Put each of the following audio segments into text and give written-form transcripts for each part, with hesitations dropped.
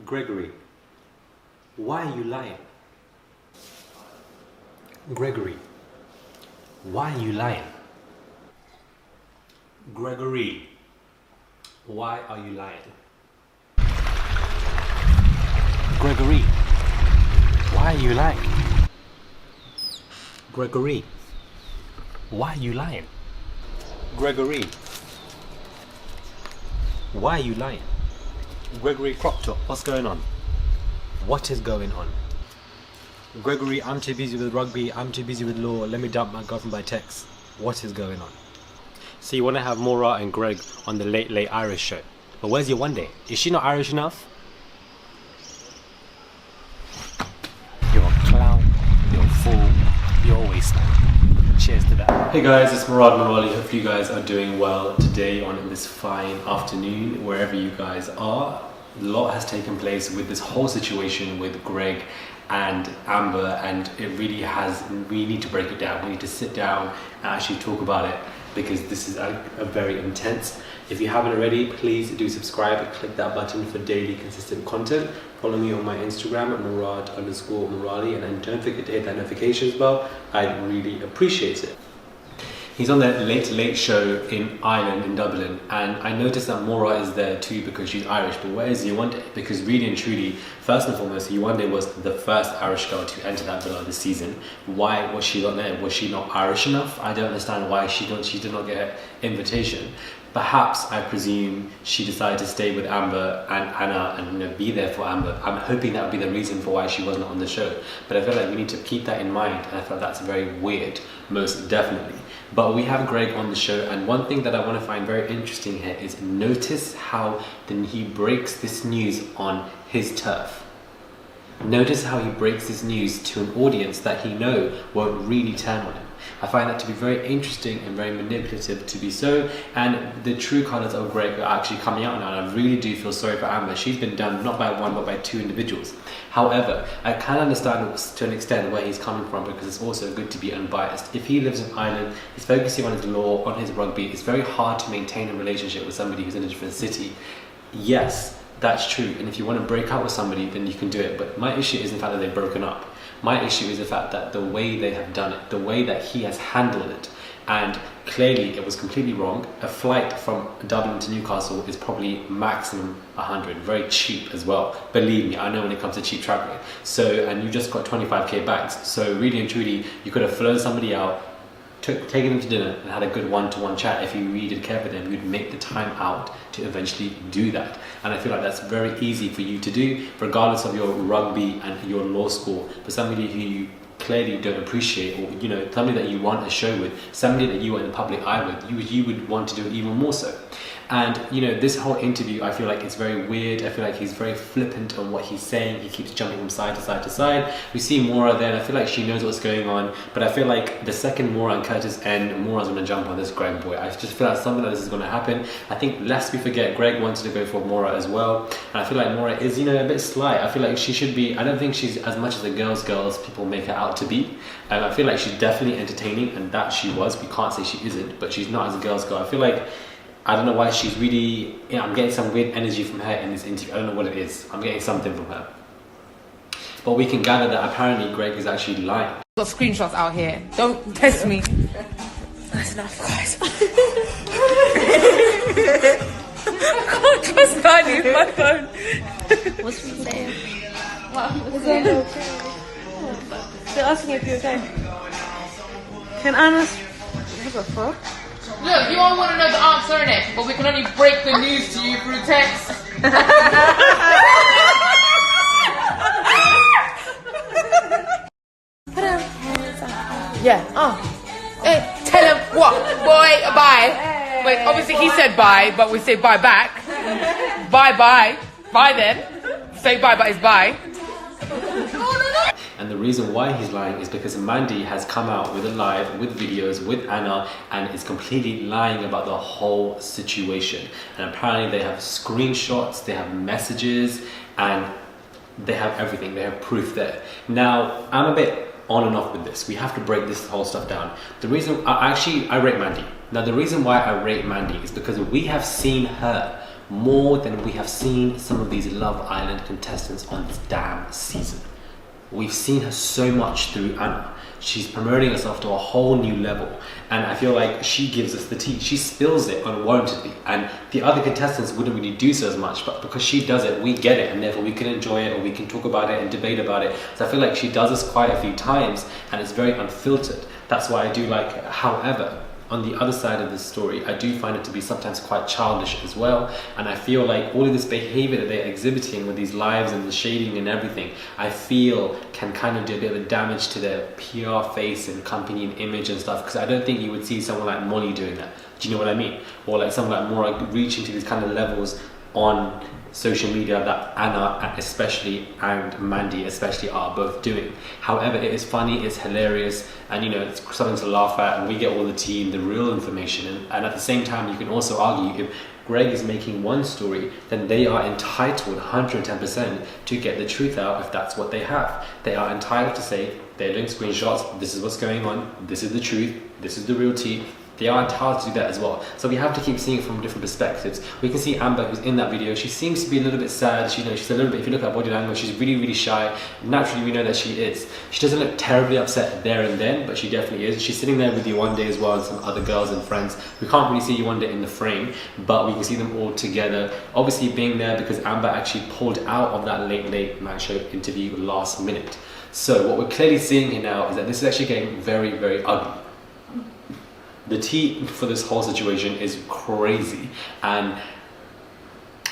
Gregory, why are you lying? Gregory, why are you lying? Gregory, why are you lying? Gregory, why are you lying? Gregory, why are you lying? Gregory, why are you lying? Gregory crop top, what's going on? What is going on? Gregory, I'm too busy with rugby, I'm too busy with law, let me dump my girlfriend by text. What is going on? So you want to have Mora and Greg on the Late Late Irish show. But where's your one day? Is she not Irish enough? You're a clown, you're a fool, you're a wasteman. Cheers to that. Hey guys, it's Mora. Hope you guys are doing well today on this fine afternoon, wherever you guys are. A lot has taken place with this whole situation with Greg and Amber, and it really has, we need to break it down. We need to sit down and actually talk about it, because this is a very intense. If you haven't already, please do subscribe and click that button for daily consistent content. Follow me on my Instagram at Murad_Morali, and then don't forget to hit that notifications bell. I'd really appreciate it. He's on the Late Late show in Ireland, in Dublin, and I noticed that Mora is there too because she's Irish. But where is Yewande? Because really and truly, first and foremost, Yewande was the first Irish girl to enter that villa this season. Why was she not there? Was she not Irish enough? I don't understand why she did not get her invitation. Perhaps, I presume, she decided to stay with Amber and Anna and be there for Amber. I'm hoping that would be the reason for why she wasn't on the show. But I feel like we need to keep that in mind, and I feel like that's very weird, most definitely. But we have Greg on the show, and one thing that I want to find very interesting here is notice how then he breaks this news on his turf. Notice how he breaks this news to an audience that he knows won't really turn on him. I find that to be very interesting and very manipulative to be so, and the true colours of Greg are actually coming out now, and I really do feel sorry for Amber. She's been done not by one but by two individuals. However, I can understand to an extent where he's coming from, because it's also good to be unbiased. If he lives in Ireland, he's focusing on his law, on his rugby, it's very hard to maintain a relationship with somebody who's in a different city. Yes, that's true, and if you want to break up with somebody, then you can do it, but my issue isn't the fact that they've broken up. My issue is the fact that the way they have done it, the way that he has handled it, and clearly it was completely wrong. A flight from Dublin to Newcastle is probably maximum 100, very cheap as well. Believe me, I know when it comes to cheap traveling. So, and you just got 25k bags. So really and truly, you could have flown somebody out, taken them to dinner and had a good one-to-one chat. If you really did care for them, you'd make the time out to eventually do that. And I feel like that's very easy for you to do, regardless of your rugby and your law school. For somebody who you clearly don't appreciate, or somebody that you want a show with, somebody that you are in the public eye with, you would want to do it even more so. And this whole interview, I feel like it's very weird. I feel like he's very flippant on what he's saying. He keeps jumping from side to side to side. We see Mora there, and I feel like she knows what's going on. But I feel like the second Mora and Curtis end, Mora's going to jump on this Greg boy. I just feel like something like this is going to happen. I think, lest we forget, Greg wanted to go for Mora as well. And I feel like Mora is, a bit sly. I feel like she should be, I don't think she's as much as a girl's girl as people make her out to be. And I feel like she's definitely entertaining, and that she was. We can't say she isn't, but she's not as a girl's girl. I feel like, I don't know why she's really, I'm getting some weird energy from her in this interview. I don't know what it is. I'm getting something from her. But we can gather that apparently Greg is actually lying. I've got screenshots out here. Don't test me. That's enough, guys. I can't trust Mandy with my phone. What's she saying? Is that okay? They're asking if you're okay. Can Anna... What the fuck? Look, you all want to know the answer, innit? But we can only break the news to you through text. Yeah. Oh. Hey, tell him what? Boy, bye. Wait, obviously he said bye, but we say bye back. Bye bye. Bye then. Say bye, but it's bye. And the reason why he's lying is because Mandy has come out with a live, with videos, with Anna, and is completely lying about the whole situation. And apparently they have screenshots, they have messages, and they have everything. They have proof there. Now, I'm a bit on and off with this. We have to break this whole stuff down. The reason, I rate Mandy. Now, the reason why I rate Mandy is because we have seen her more than we have seen some of these Love Island contestants on this damn season. We've seen her so much through Anna. She's promoting herself to a whole new level, and I feel like she gives us the tea. She spills it unwarrantedly, and the other contestants wouldn't really do so as much, but because she does it, we get it, and therefore we can enjoy it, or we can talk about it and debate about it. So I feel like she does this quite a few times, and it's very unfiltered. That's why I do like it. However, on the other side of this story, I do find it to be sometimes quite childish as well, and I feel like all of this behavior that they're exhibiting with these lives and the shading and everything, I feel can kind of do a bit of a damage to their PR face and company and image and stuff, because I don't think you would see someone like Molly doing that. Do you know what I mean? Or like someone like Mora reaching to these kind of levels on social media that Anna especially and Mandy especially are both doing. However, it is funny, it's hilarious, and you know, it's something to laugh at, and we get all the tea and the real information, and at the same time you can also argue, if Greg is making one story, then they are entitled 110% to get the truth out if that's what they have. They are entitled to say they're doing screenshots, this is what's going on, this is the truth, this is the real tea. They are entitled to do that as well. So we have to keep seeing it from different perspectives. We can see Amber, who's in that video, she seems to be a little bit sad. She's a little bit, if you look at her body language, she's really, really shy. Naturally, we know that she is. She doesn't look terribly upset there and then, but she definitely is. She's sitting there with Yewande as well, and some other girls and friends. We can't really see Yewande in the frame, but we can see them all together. Obviously being there because Amber actually pulled out of that late night show interview last minute. So what we're clearly seeing here now is that this is actually getting very, very ugly. The tea for this whole situation is crazy, and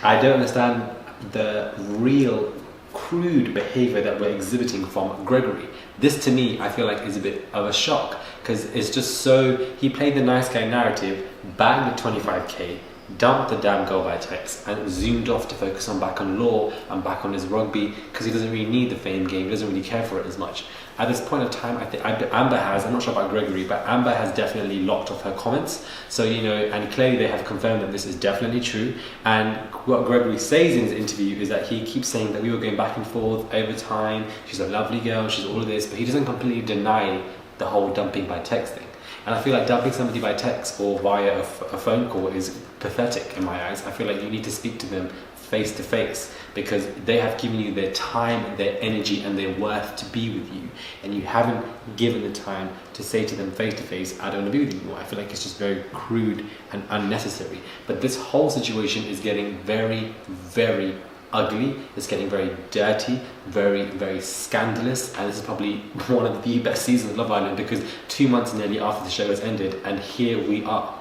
I don't understand the real crude behavior that we're exhibiting from Gregory. This to me, I feel like, is a bit of a shock, because it's just so, he played the nice guy narrative, bagged the 25k, dumped the damn girl by text, and zoomed off to focus on back on law and back on his rugby, because he doesn't really need the fame game, he doesn't really care for it as much. At this point of time, I think Amber has, I'm not sure about Gregory, but Amber has definitely locked off her comments. So, you know, and clearly they have confirmed that this is definitely true. And what Gregory says in his interview is that he keeps saying that we were going back and forth over time, she's a lovely girl, she's all of this, but he doesn't completely deny the whole dumping by text thing. And I feel like dumping somebody by text or via a phone call is pathetic in my eyes. I feel like you need to speak to them face to face, because they have given you their time, their energy and their worth to be with you, and you haven't given the time to say to them face to face, I don't want to be with you anymore. I feel like it's just very crude and unnecessary. But this whole situation is getting very, very ugly. It's getting very dirty, very, very scandalous, and this is probably one of the best seasons of Love Island, because 2 months nearly after the show has ended, and here we are.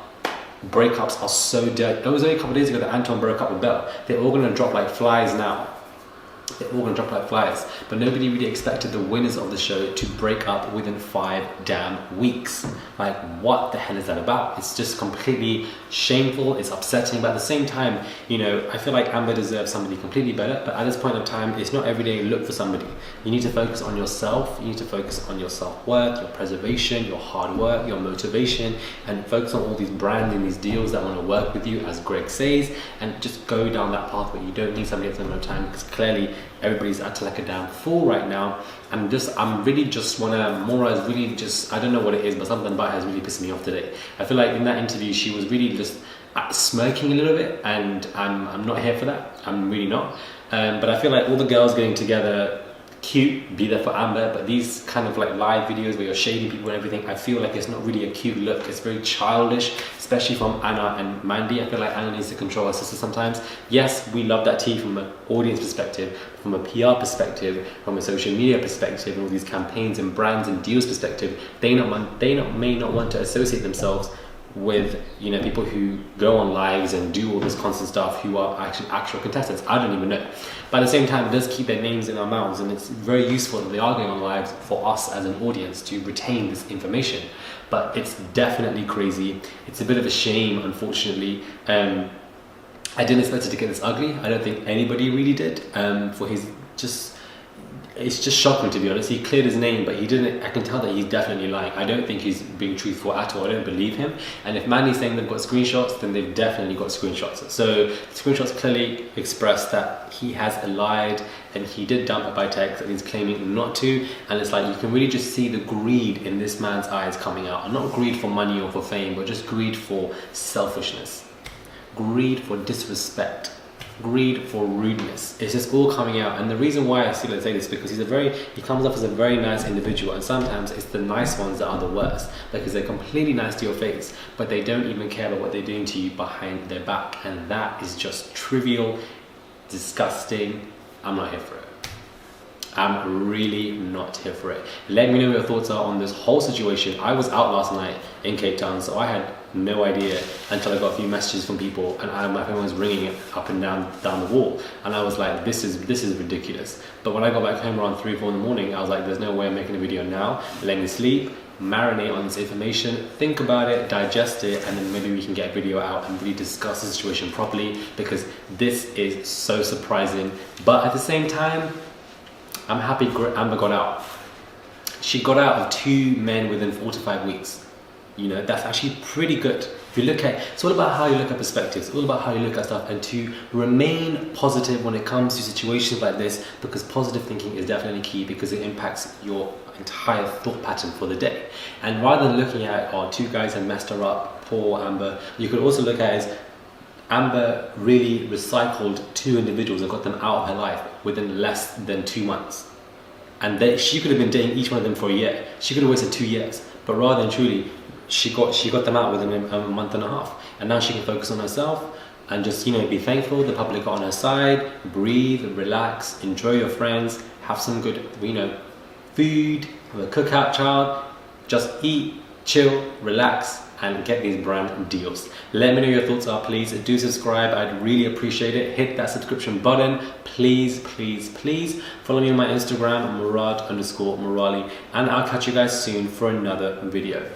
Breakups are so dirty. It was only a couple of days ago that Anton broke up with Belle. They're all going to drop like flies now. They're all going to drop like flies. But nobody really expected the winners of the show to break up within 5 damn weeks. Like, what the hell is that about? It's just completely shameful. It's upsetting. But at the same time, you know, I feel like Amber deserves somebody completely better. But at this point in time, it's not every day you look for somebody. You need to focus on yourself. You need to focus on your self-worth, your preservation, your hard work, your motivation, and focus on all these brands and these deals that want to work with you, as Greg says, and just go down that pathway. You don't need somebody else at no time, because clearly everybody's acting like a damn fool right now. Mora is really just, I don't know what it is, but something about her has really pissed me off today. I feel like in that interview she was really just smirking a little bit, and I'm not here for that. I'm really not. But I feel like all the girls getting together, cute, be there for Amber, but these kind of like live videos where you're shading people and everything, I feel like it's not really a cute look. It's very childish, especially from Anna and Mandy. I feel like Anna needs to control her sister sometimes. Yes, we love that tea from an audience perspective, from a PR perspective, from a social media perspective, and all these campaigns and brands and deals perspective. They may not want to associate themselves with, you know, people who go on lives and do all this constant stuff, who are actual contestants. I don't even know. But at the same time, it does keep their names in our mouths, and it's very useful that they are going on lives for us as an audience to retain this information. But it's definitely crazy. It's a bit of a shame, unfortunately. I didn't expect it to get this ugly. I don't think anybody really did. It's just shocking, to be honest. He cleared his name, but he didn't. I can tell that he's definitely lying. I don't think he's being truthful at all. I don't believe him. And if Mandy's saying they've got screenshots, then they've definitely got screenshots. So the screenshots clearly express that he has lied, and he did dump it by text, and he's claiming not to. And it's like, you can really just see the greed in this man's eyes coming out. And not greed for money or for fame, but just greed for selfishness. greed for disrespect, greed for rudeness. It's just all coming out. And the reason why I say this is because he comes off as a very nice individual, and sometimes it's the nice ones that are the worst, because they're completely nice to your face, but they don't even care about what they're doing to you behind their back. And that is just trivial, disgusting. I'm not here for it. I'm really not here for it. Let me know what your thoughts are on this whole situation. I was out last night in Cape Town, so I had no idea until I got a few messages from people, and my phone was ringing it up and down the wall, and I was like, this is ridiculous. But when I got back home around 3 or 4 in the morning, I was like, there's no way I'm making a video now. Let me sleep, marinate on this information, think about it, digest it, and then maybe we can get a video out and really discuss the situation properly, because this is so surprising. But at the same time, I'm happy Amber got out. She got out of 2 men within 4 to 5 weeks. You know, that's actually pretty good. If you look at, it's all about how you look at perspectives, it's all about how you look at stuff, and to remain positive when it comes to situations like this, because positive thinking is definitely key, because it impacts your entire thought pattern for the day. And rather than looking at, oh, 2 guys have messed her up, poor Amber, you could also look at it as Amber really recycled 2 individuals and got them out of her life within less than 2 months. And she could have been dating each one of them for a year. She could have wasted 2 years. But rather than truly, she got them out within a month and a half. And now she can focus on herself and just, you know, be thankful the public are on her side, breathe, relax, enjoy your friends, have some good, you know, food, have a cookout child, just eat, chill, relax, and get these brand deals. Let me know your thoughts are, please. Do subscribe, I'd really appreciate it. Hit that subscription button, please, please, please. Follow me on my Instagram, Murad_Morali, and I'll catch you guys soon for another video.